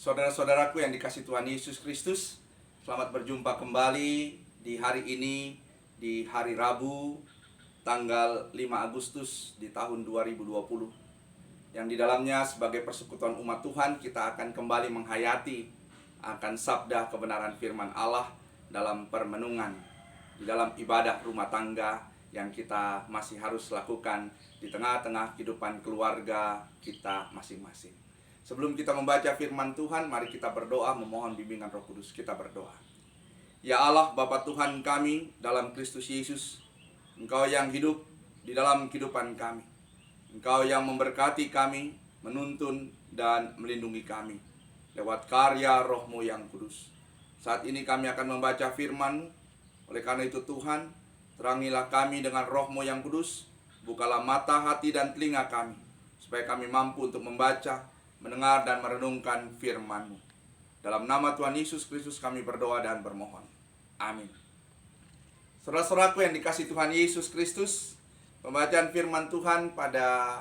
Saudara-saudaraku yang dikasihi Tuhan Yesus Kristus, selamat berjumpa kembali di hari ini, di hari Rabu, tanggal 5 Agustus di tahun 2020. Yang di dalamnya sebagai persekutuan umat Tuhan, kita akan kembali menghayati akan sabda kebenaran firman Allah dalam permenungan, di dalam ibadah rumah tangga yang kita masih harus lakukan di tengah-tengah kehidupan keluarga kita masing-masing. Sebelum kita membaca firman Tuhan, mari kita berdoa memohon bimbingan Roh Kudus. Kita berdoa. Ya Allah, Bapa Tuhan kami dalam Kristus Yesus, Engkau yang hidup di dalam kehidupan kami. Engkau yang memberkati kami, menuntun dan melindungi kami lewat karya Roh-Mu yang kudus. Saat ini kami akan membaca firman. Oleh karena itu Tuhan, terangilah kami dengan Roh-Mu yang kudus. Bukalah mata, hati, dan telinga kami, supaya kami mampu untuk membaca, mendengar dan merenungkan firman-Mu. Dalam nama Tuhan Yesus Kristus kami berdoa dan bermohon. Amin. Saudara-saudaraku yang dikasihi Tuhan Yesus Kristus, pembacaan firman Tuhan pada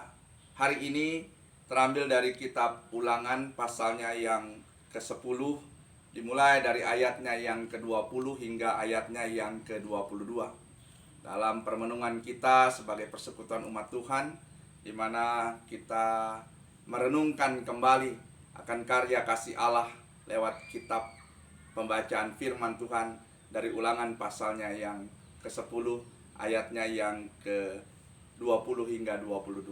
hari ini terambil dari kitab Ulangan pasalnya yang ke-10, dimulai dari ayatnya yang ke-20 hingga ayatnya yang ke-22. Dalam permenungan kita sebagai persekutuan umat Tuhan, di mana kita merenungkan kembali akan karya kasih Allah lewat kitab pembacaan firman Tuhan dari Ulangan pasalnya yang ke-10 ayatnya yang ke-20 hingga 22.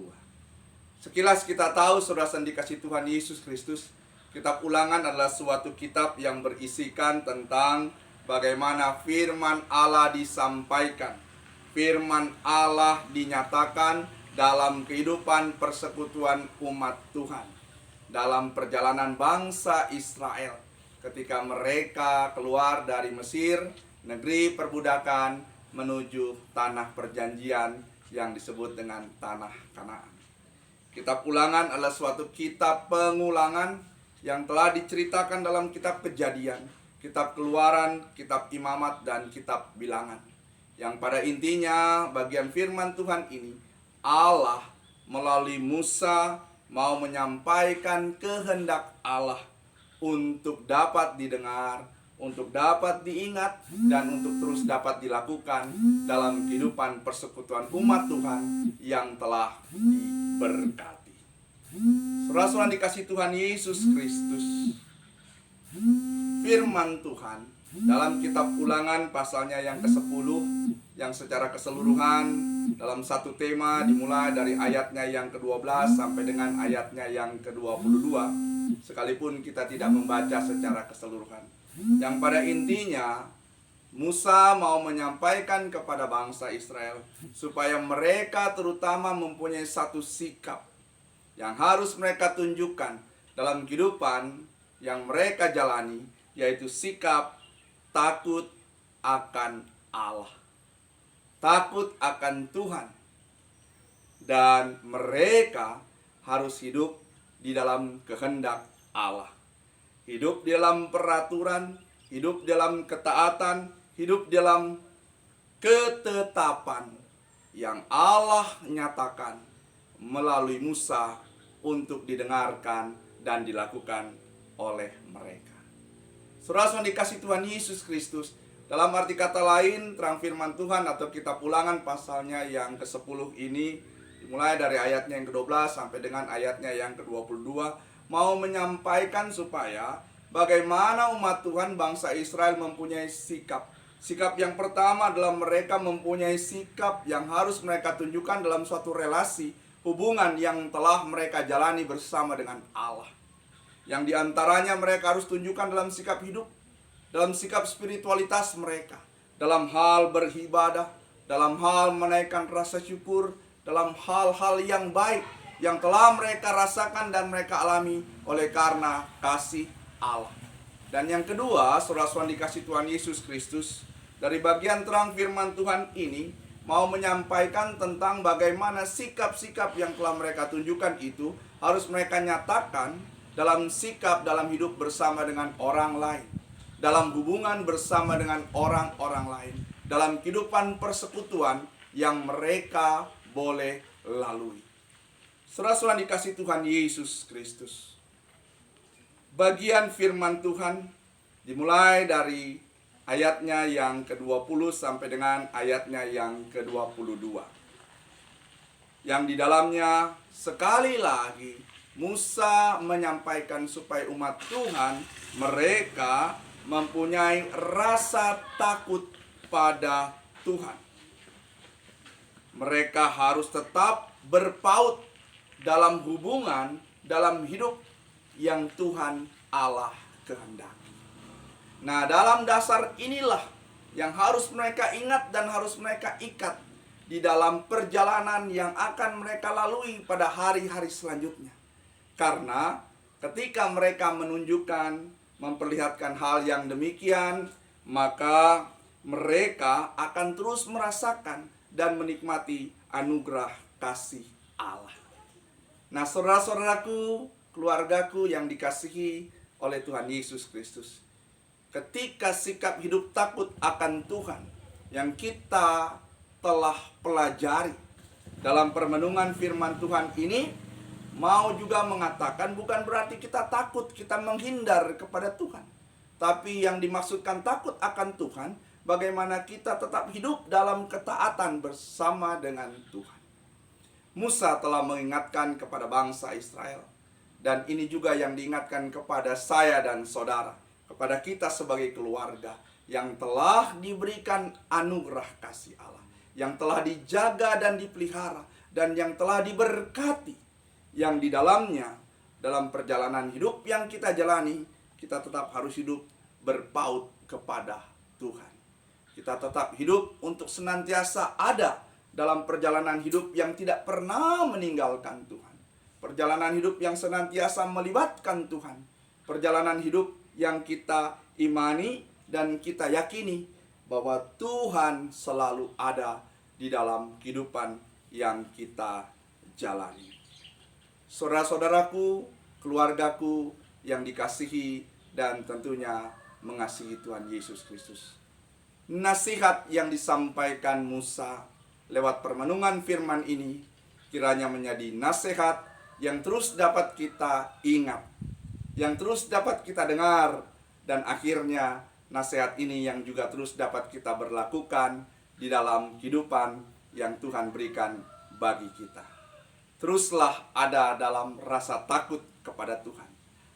Sekilas kita tahu, saudara yang dikasihi Tuhan Yesus Kristus, kitab Ulangan adalah suatu kitab yang berisikan tentang bagaimana firman Allah disampaikan, firman Allah dinyatakan dalam kehidupan persekutuan umat Tuhan, dalam perjalanan bangsa Israel ketika mereka keluar dari Mesir, negeri perbudakan, menuju tanah perjanjian yang disebut dengan tanah Kanaan. Kitab Ulangan adalah suatu kitab pengulangan yang telah diceritakan dalam kitab Kejadian, kitab Keluaran, kitab Imamat, dan kitab Bilangan. Yang pada intinya bagian firman Tuhan ini, Allah melalui Musa mau menyampaikan kehendak Allah untuk dapat didengar, untuk dapat diingat, dan untuk terus dapat dilakukan dalam kehidupan persekutuan umat Tuhan yang telah diberkati. Saudara-saudara dikasihi Tuhan Yesus Kristus, firman Tuhan dalam kitab Ulangan pasalnya yang ke-10 yang secara keseluruhan dalam satu tema dimulai dari ayatnya yang ke-12 sampai dengan ayatnya yang ke-22, sekalipun kita tidak membaca secara keseluruhan. Yang pada intinya Musa mau menyampaikan kepada bangsa Israel supaya mereka terutama mempunyai satu sikap yang harus mereka tunjukkan dalam kehidupan yang mereka jalani, yaitu sikap takut akan Allah, takut akan Tuhan, dan mereka harus hidup di dalam kehendak Allah, hidup dalam peraturan, hidup dalam ketaatan, hidup dalam ketetapan yang Allah nyatakan melalui Musa untuk didengarkan dan dilakukan oleh mereka. Saudara yang dikasihi Tuhan Yesus Kristus, dalam arti kata lain, terang firman Tuhan atau kitab Ulangan pasalnya yang ke-10 ini, dimulai dari ayatnya yang ke-12 sampai dengan ayatnya yang ke-22, mau menyampaikan supaya bagaimana umat Tuhan bangsa Israel mempunyai sikap. Sikap yang pertama adalah mereka mempunyai sikap yang harus mereka tunjukkan dalam suatu relasi, hubungan yang telah mereka jalani bersama dengan Allah. Yang diantaranya mereka harus tunjukkan dalam sikap hidup, dalam sikap spiritualitas mereka, dalam hal beribadah, dalam hal menaikkan rasa syukur, dalam hal-hal yang baik yang telah mereka rasakan dan mereka alami oleh karena kasih Allah. Dan yang kedua, saudara-saudara dikasihi Tuhan Yesus Kristus, dari bagian terang firman Tuhan ini mau menyampaikan tentang bagaimana sikap-sikap yang telah mereka tunjukkan itu harus mereka nyatakan dalam sikap dalam hidup bersama dengan orang lain, dalam hubungan bersama dengan orang-orang lain, dalam kehidupan persekutuan yang mereka boleh lalui. Saudara-saudara dikasihi Tuhan Yesus Kristus, bagian firman Tuhan dimulai dari ayatnya yang ke-20 sampai dengan ayatnya yang ke-22. Yang di dalamnya sekali lagi Musa menyampaikan supaya umat Tuhan mereka mempunyai rasa takut pada Tuhan. Mereka harus tetap berpaut dalam hubungan, dalam hidup yang Tuhan Allah kehendaki. Nah, dalam dasar inilah yang harus mereka ingat dan harus mereka ikat di dalam perjalanan yang akan mereka lalui pada hari-hari selanjutnya. Karena ketika mereka menunjukkan, memperlihatkan hal yang demikian, maka mereka akan terus merasakan dan menikmati anugerah kasih Allah. Nah, saudara-saudaraku, keluargaku yang dikasihi oleh Tuhan Yesus Kristus, ketika sikap hidup takut akan Tuhan yang kita telah pelajari dalam permenungan firman Tuhan ini, mau juga mengatakan bukan berarti kita takut, kita menghindar kepada Tuhan. Tapi yang dimaksudkan takut akan Tuhan, bagaimana kita tetap hidup dalam ketaatan bersama dengan Tuhan. Musa telah mengingatkan kepada bangsa Israel, dan ini juga yang diingatkan kepada saya dan saudara, kepada kita sebagai keluarga yang telah diberikan anugerah kasih Allah, yang telah dijaga dan dipelihara, dan yang telah diberkati, yang di dalamnya dalam perjalanan hidup yang kita jalani, kita tetap harus hidup berpaut kepada Tuhan. Kita tetap hidup untuk senantiasa ada dalam perjalanan hidup yang tidak pernah meninggalkan Tuhan. Perjalanan hidup yang senantiasa melibatkan Tuhan. Perjalanan hidup yang kita imani dan kita yakini bahwa Tuhan selalu ada di dalam kehidupan yang kita jalani. Saudara-saudaraku, keluargaku yang dikasihi dan tentunya mengasihi Tuhan Yesus Kristus. Nasihat yang disampaikan Musa lewat permenungan firman ini kiranya menjadi nasihat yang terus dapat kita ingat, yang terus dapat kita dengar, dan akhirnya nasihat ini yang juga terus dapat kita berlakukan di dalam kehidupan yang Tuhan berikan bagi kita. Teruslah ada dalam rasa takut kepada Tuhan.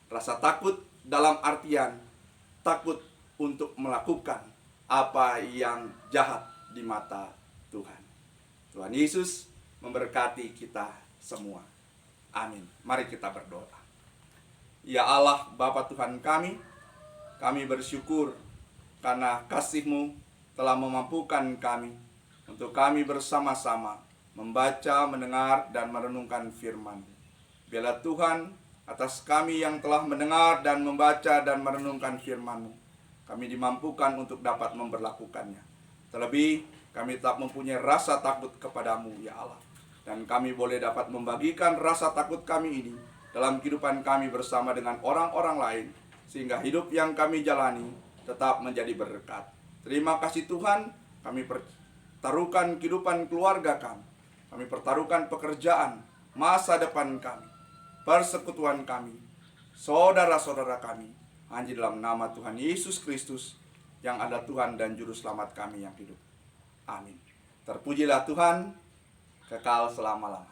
Rasa takut dalam artian takut untuk melakukan apa yang jahat di mata Tuhan. Tuhan Yesus memberkati kita semua. Amin. Mari kita berdoa. Ya Allah, Bapa Tuhan kami bersyukur karena kasih-Mu telah memampukan kami untuk kami bersama-sama membaca, mendengar, dan merenungkan firman. Biarlah Tuhan, atas kami yang telah mendengar dan membaca dan merenungkan firman-Mu, kami dimampukan untuk dapat memberlakukannya. Terlebih, kami tetap mempunyai rasa takut kepadamu, ya Allah. Dan kami boleh dapat membagikan rasa takut kami ini dalam kehidupan kami bersama dengan orang-orang lain, sehingga hidup yang kami jalani tetap menjadi berkat. Terima kasih Tuhan, kami pertaruhkan kehidupan keluarga kami pertaruhkan pekerjaan, masa depan kami, persekutuan kami, saudara-saudara kami, hanya dalam nama Tuhan Yesus Kristus yang ada Tuhan dan Juru Selamat kami yang hidup. Amin. Terpujilah Tuhan kekal selama-lamanya.